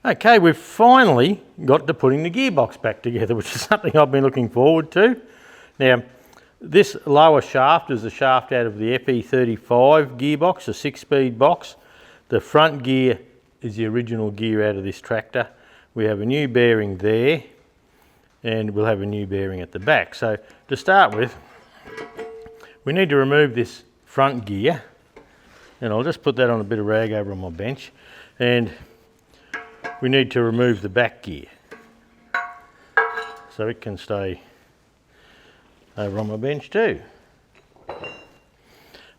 Okay, we've finally got to putting the gearbox back together, which is something I've been looking forward to. Now, this lower shaft is the shaft out of the FE35 gearbox, a 6-speed box. The front gear is the original gear out of this tractor. We have a new bearing there, and we'll have a new bearing at the back. So to start with, we need to remove this front gear, and I'll just put that on a bit of rag over on my bench, and we need to remove the back gear so it can stay over on my bench too.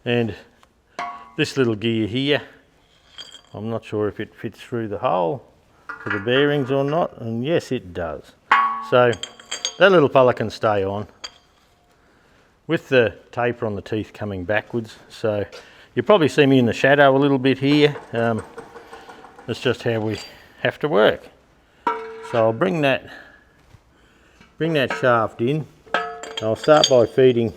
And this little gear here, I'm not sure if it fits through the hole for the bearings or not, and yes it does. So that little fella can stay on with the taper on the teeth coming backwards. So you'll probably see me in the shadow a little bit here. That's just how we have to work. So I'll bring that shaft in. I'll start by feeding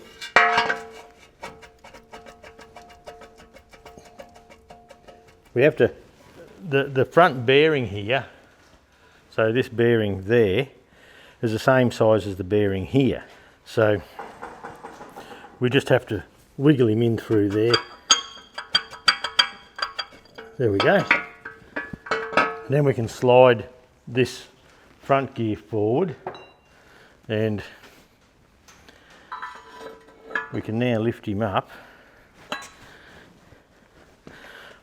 the front bearing here, so this bearing there is the same size as the bearing here. So we just have to wiggle him in through there. There we go. And then we can slide this front gear forward, and we can now lift him up.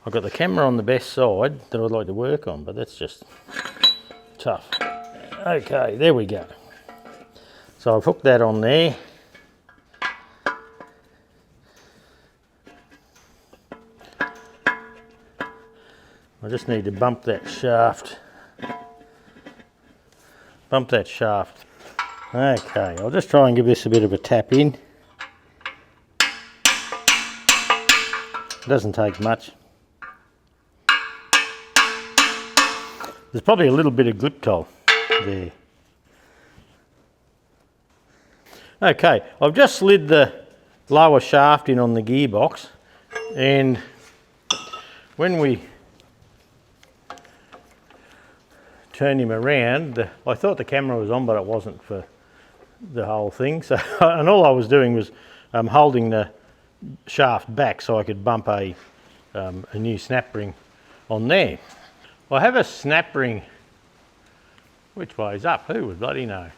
I've got the camera on the best side that I'd like to work on, but that's just tough. Okay, there we go. So I've hooked that on there. I just need to bump that shaft. Okay, I'll just try and give this a bit of a tap in. It doesn't take much. There's probably a little bit of good toll there. Okay, I've just slid the lower shaft in on the gearbox, and when we turn him around, I thought the camera was on, but it wasn't for the whole thing. So, and all I was doing was holding the shaft back so I could bump a new snap ring on there. I have a snap ring. Which way's up? Who would bloody know?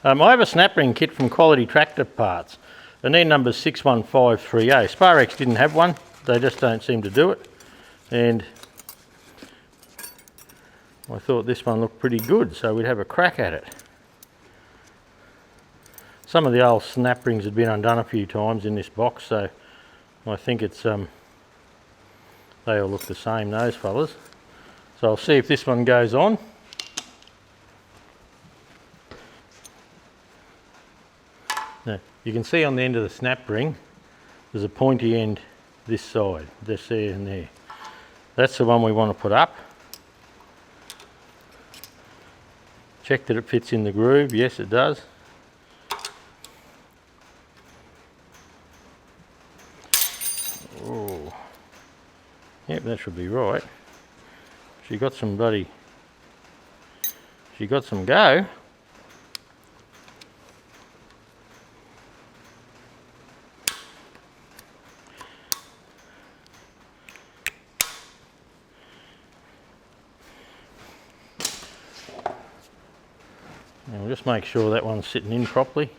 I have a snap ring kit from Quality Tractor Parts, and their number's 61530. Sparex didn't have one. They just don't seem to do it. And I thought this one looked pretty good, so we'd have a crack at it. Some of the old snap rings had been undone a few times in this box, so I think it's they all look the same, those fellas. So I'll see if this one goes on. Now, you can see on the end of the snap ring there's a pointy end this side, just there and there. That's the one we want to put up. Check that it fits in the groove. Yes, it does. Oh, yep, that should be right. She got some go. And we'll just make sure that one's sitting in properly.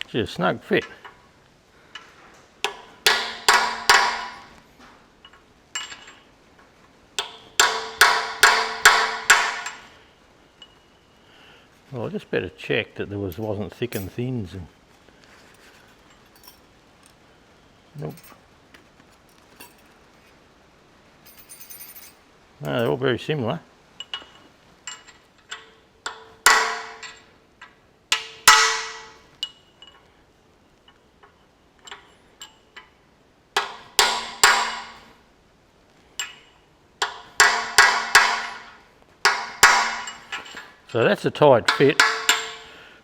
Just a snug fit. Well, I just better check that there wasn't thick and thins. And nope. No, they're all very similar. So that's a tight fit,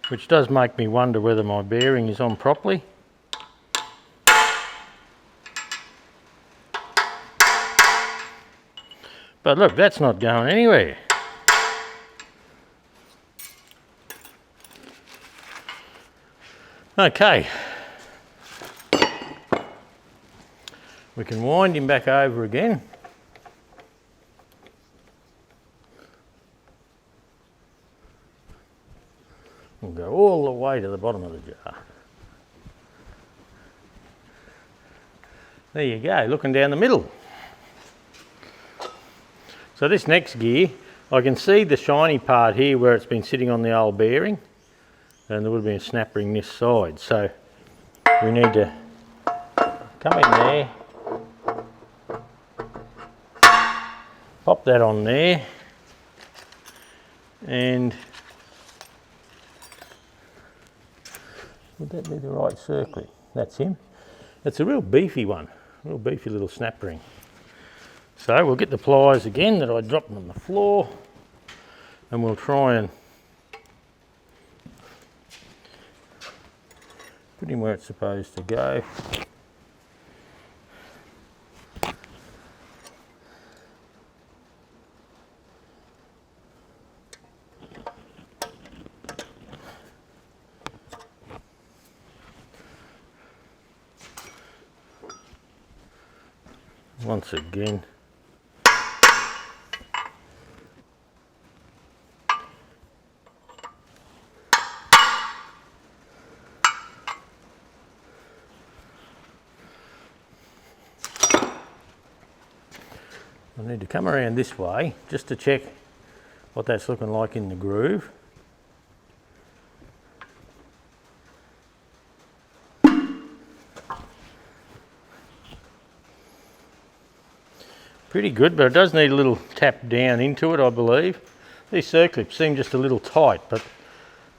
which does make me wonder whether my bearing is on properly. But look, that's not going anywhere. Okay. We can wind him back over again. We'll go all the way to the bottom of the jar. There you go, looking down the middle. So this next gear, I can see the shiny part here where it's been sitting on the old bearing, and there would have been a snap ring this side. So we need to come in there, pop that on there, and would that be the right circlet? That's him. It's a real beefy one, real beefy little snap ring. So we'll get the pliers again that I dropped on the floor, and we'll try and put him where it's supposed to go. Once again. I need to come around this way just to check what that's looking like in the groove. Pretty good, but it does need a little tap down into it, I believe. These circlips seem just a little tight, but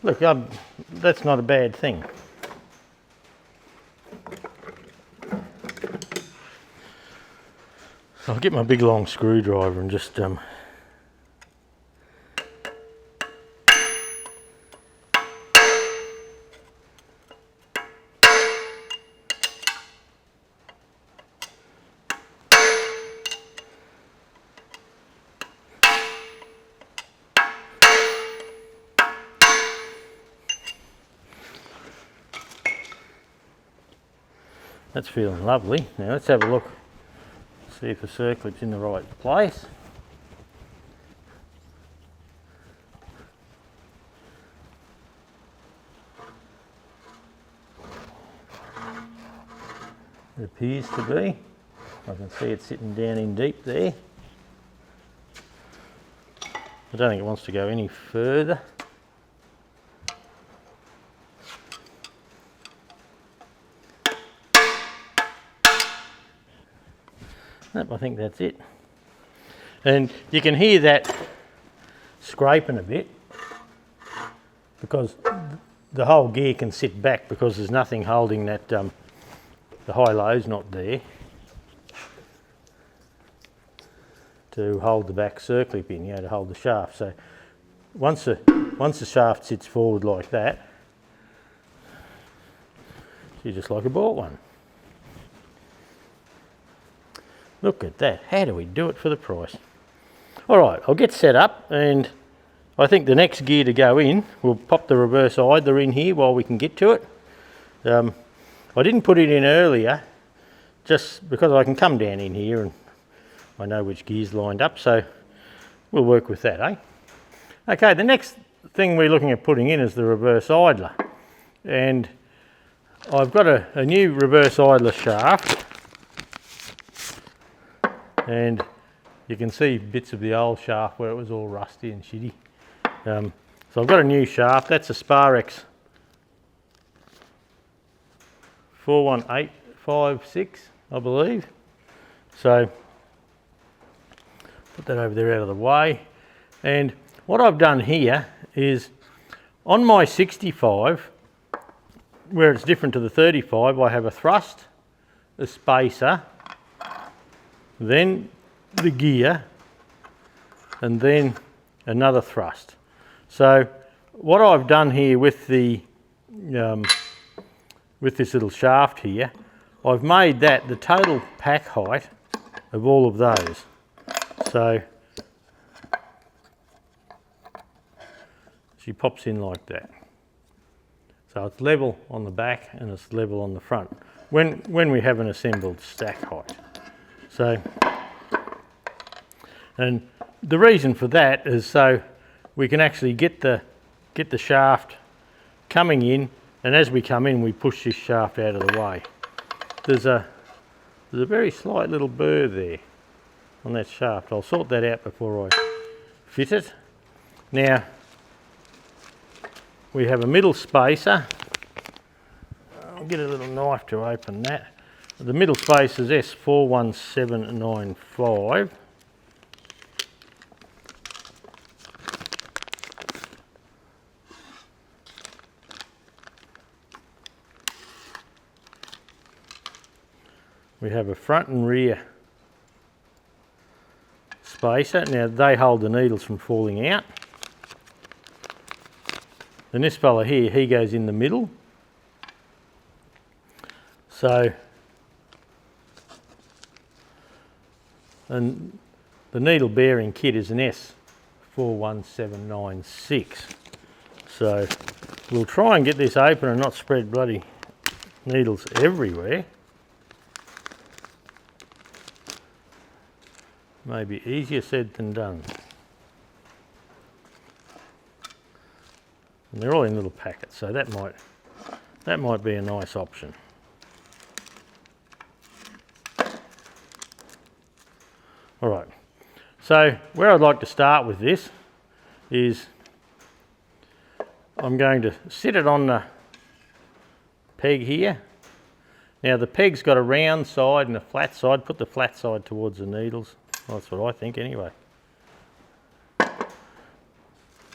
look, that's not a bad thing. I'll get my big long screwdriver and just that's feeling lovely. Now let's have a look, see if the circlip's in the right place. It appears to be. I can see it sitting down in deep there. I don't think it wants to go any further. Nope, I think that's it. And you can hear that scraping a bit because the whole gear can sit back because there's nothing holding that, the high-low's not there to hold the back circlip in, to hold the shaft. So once the shaft sits forward like that, you're just like I bought one. Look at that, how do we do it for the price? All right, I'll get set up, and I think the next gear to go in, we'll pop the reverse idler in here while we can get to it. I didn't put it in earlier, just because I can come down in here and I know which gear's lined up, so we'll work with that, eh? Okay, the next thing we're looking at putting in is the reverse idler. And I've got a new reverse idler shaft. And you can see bits of the old shaft where it was all rusty and shitty. So I've got a new shaft. That's a Sparex 41856, I believe. So put that over there out of the way. And what I've done here is on my 65, where it's different to the 35, I have a thrust, a spacer, then the gear, and then another thrust. So what I've done here with the with this little shaft here, I've made that the total pack height of all of those. So she pops in like that. So it's level on the back and it's level on the front when we have an assembled stack height. So, and the reason for that is so we can actually get the shaft coming in, and as we come in we push this shaft out of the way. There's a very slight little burr there on that shaft. I'll sort that out before I fit it. Now we have a middle spacer. I'll get a little knife to open that. The middle spacer is S41795. We have a front and rear spacer. Now they hold the needles from falling out. And this fella here, he goes in the middle. So, and the needle bearing kit is an S41796. So we'll try and get this open and not spread bloody needles everywhere. Maybe easier said than done. And they're all in little packets, so that might be a nice option. All right, so where I'd like to start with this is I'm going to sit it on the peg here. Now the peg's got a round side and a flat side. Put the flat side towards the needles. Well, that's what I think anyway.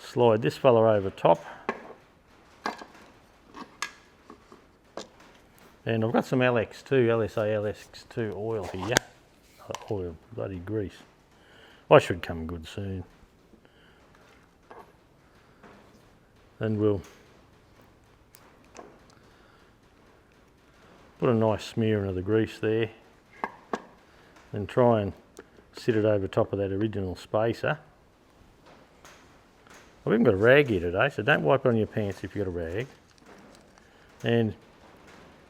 Slide this fella over top. And I've got some LX2, LSA LX2 oil here. Oil, bloody grease. I should come good soon. And we'll put a nice smearing of the grease there and try and sit it over top of that original spacer. I've even got a rag here today, so don't wipe on your pants if you've got a rag. And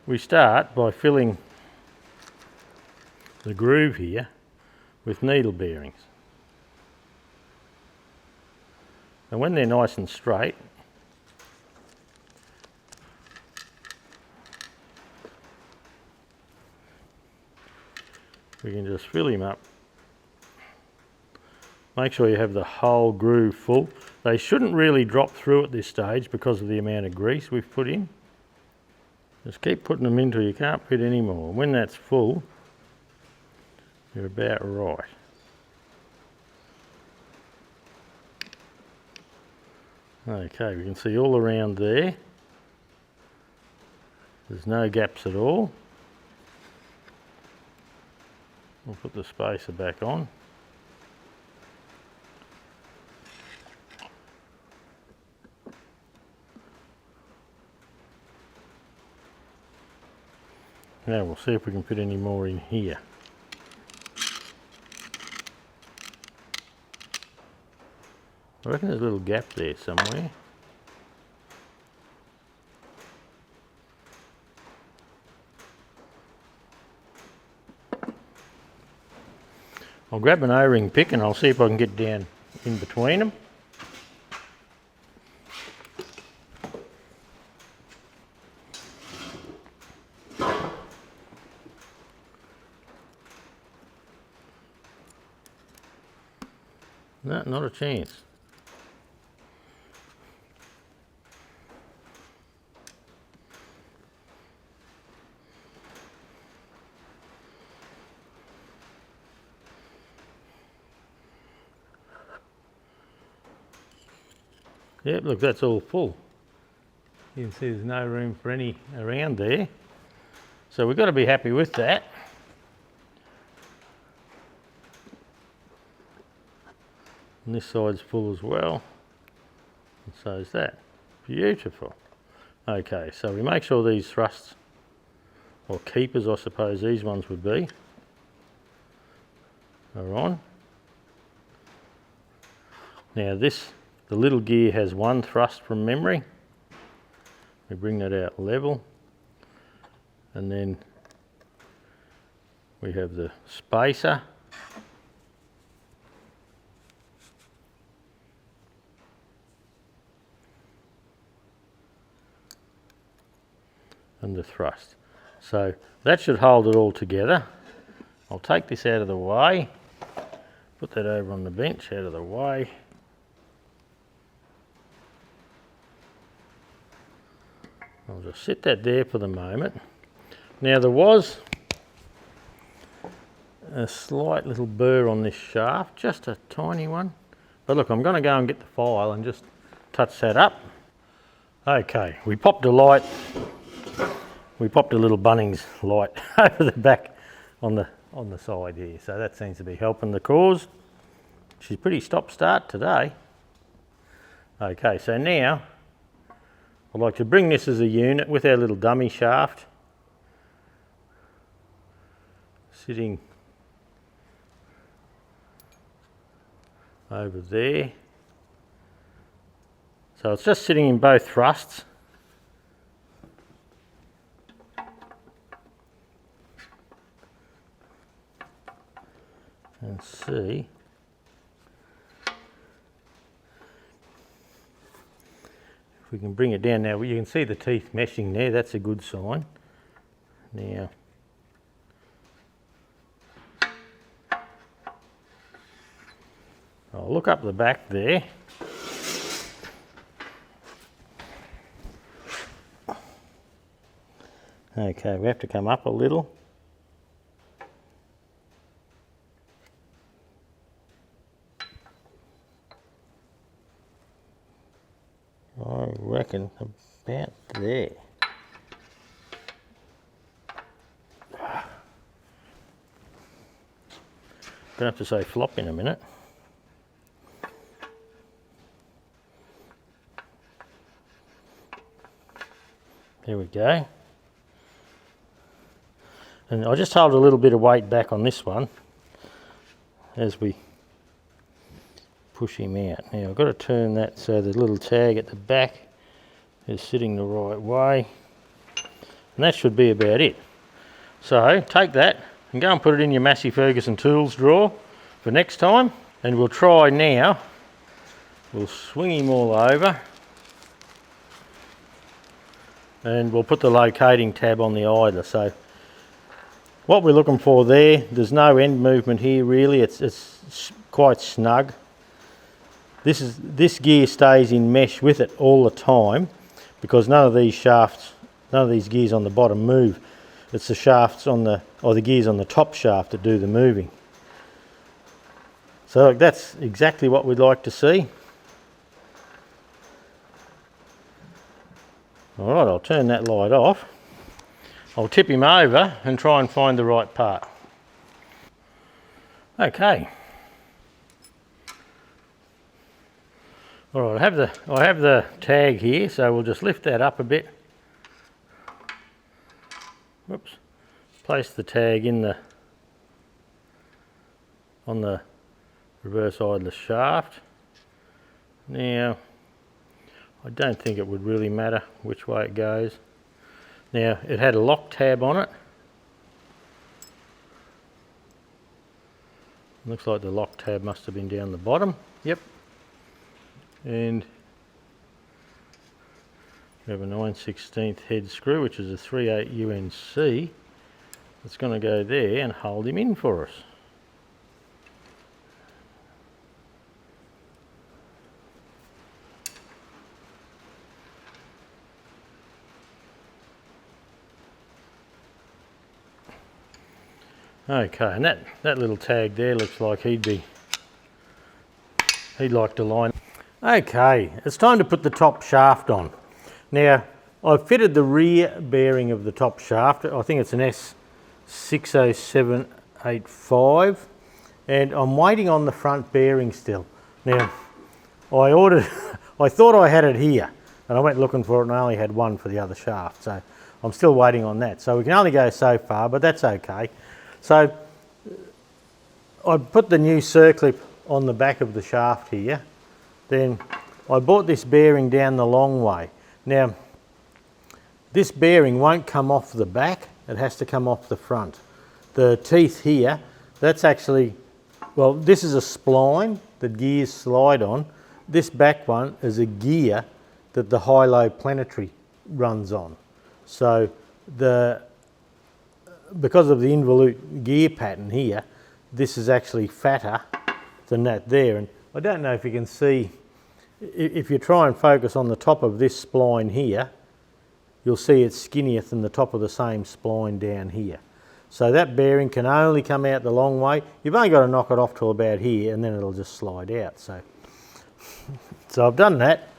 we start by filling the groove here with needle bearings. And when they're nice and straight, we can just fill him up. Make sure you have the whole groove full. They shouldn't really drop through at this stage because of the amount of grease we've put in. Just keep putting them in till you can't fit any more. When that's full, you're about right. Okay, we can see all around there. There's no gaps at all. We'll put the spacer back on. Now we'll see if we can fit any more in here. I reckon there's a little gap there somewhere. I'll grab an O-ring pick and I'll see if I can get down in between them. No, not a chance. Yep, look, that's all full. You can see there's no room for any around there. So we've got to be happy with that. And this side's full as well. And so is that. Beautiful. Okay, so we make sure these thrusts, or keepers I suppose these ones would be, are on. Now this, the little gear has one thrust from memory. We bring that out level, and then we have the spacer. And the thrust. So that should hold it all together. I'll take this out of the way, put that over on the bench out of the way. I'll just sit that there for the moment. Now there was a slight little burr on this shaft, just a tiny one. But look, I'm going to go and get the file and just touch that up. Okay, we popped a light. We popped a little Bunnings light over the back on the side here, so that seems to be helping the cause. She's pretty stop-start today. Okay, so now I'd like to bring this as a unit with our little dummy shaft sitting over there. So it's just sitting in both thrusts. And see if we can bring it down. Now you can see the teeth meshing there, that's a good sign. Now I'll look up the back there. Okay, we have to come up a little. I reckon about there. Gonna have to say flop in a minute. There we go. And I just hold a little bit of weight back on this one as we push him out. Now I've got to turn that so the little tag at the back is sitting the right way, and that should be about it. So take that and go and put it in your Massey Ferguson tools drawer for next time, and we'll try now. We'll swing him all over and we'll put the locating tab on the idler. So what we're looking for there's no end movement here really, it's quite snug. This gear stays in mesh with it all the time because none of these gears on the bottom move. It's the shafts the gears on the top shaft that do the moving. So that's exactly what we'd like to see. All right, I'll turn that light off. I'll tip him over and try and find the right part. Okay. All right, I have the tag here, so we'll just lift that up a bit. Whoops. Place the tag on the reverse idler shaft. Now, I don't think it would really matter which way it goes. Now, it had a lock tab on it. Looks like the lock tab must have been down the bottom. Yep. And we have a 9/16 head screw, which is a 3/8 UNC. It's going to go there and hold him in for us. Okay, and that little tag there looks like he'd like to line. Okay, it's time to put the top shaft on. Now, I've fitted the rear bearing of the top shaft. I think it's an S60785, and I'm waiting on the front bearing still. Now, I I thought I had it here, and I went looking for it and I only had one for the other shaft, so I'm still waiting on that. So we can only go so far, but that's okay. So I put the new circlip on the back of the shaft here. Then I brought this bearing down the long way. Now, this bearing won't come off the back, it has to come off the front. The teeth here, that's actually, well, this is a spline that gears slide on. This back one is a gear that the high-low planetary runs on. So because of the involute gear pattern here, this is actually fatter than that there. And I don't know if you can see, if you try and focus on the top of this spline here, you'll see it's skinnier than the top of the same spline down here. So that bearing can only come out the long way. You've only got to knock it off till about here and then it'll just slide out. So I've done that.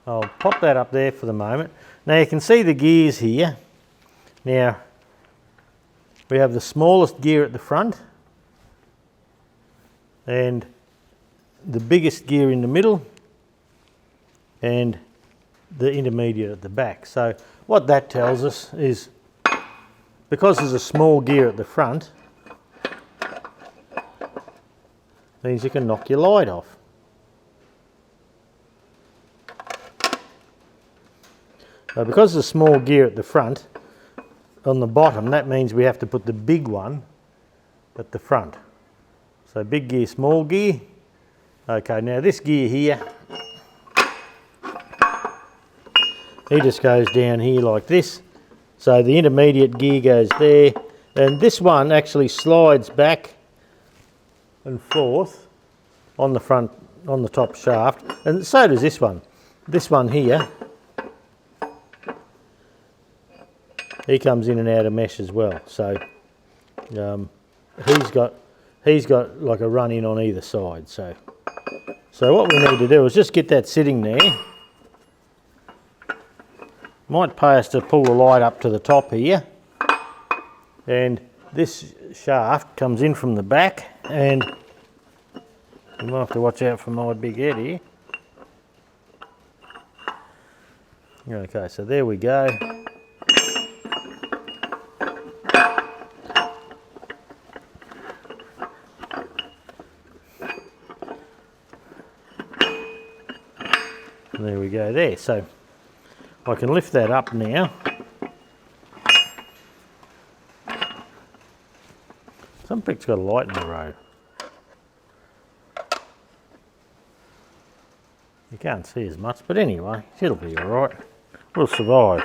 I'll pop that up there for the moment. Now you can see the gears here. Now we have the smallest gear at the front and the biggest gear in the middle and the intermediate at the back. So what that tells us is, because there's a small gear at the front, means you can knock your light off. So because there's a small gear at the front, on the bottom, that means we have to put the big one at the front. So big gear, small gear. Okay, now this gear here, he just goes down here like this. So the intermediate gear goes there, and this one actually slides back and forth on the front, on the top shaft, and so does this one. This one here, he comes in and out of mesh as well. So he's got like a run in on either side. So what we need to do is just get that sitting there. Might pay us to pull the light up to the top here, and this shaft comes in from the back, and you might have to watch out for my big head here. Okay, so there we go. And there we go there. So I can lift that up now. Some pick's got a light in the road. You can't see as much, but anyway, it'll be alright. We'll survive.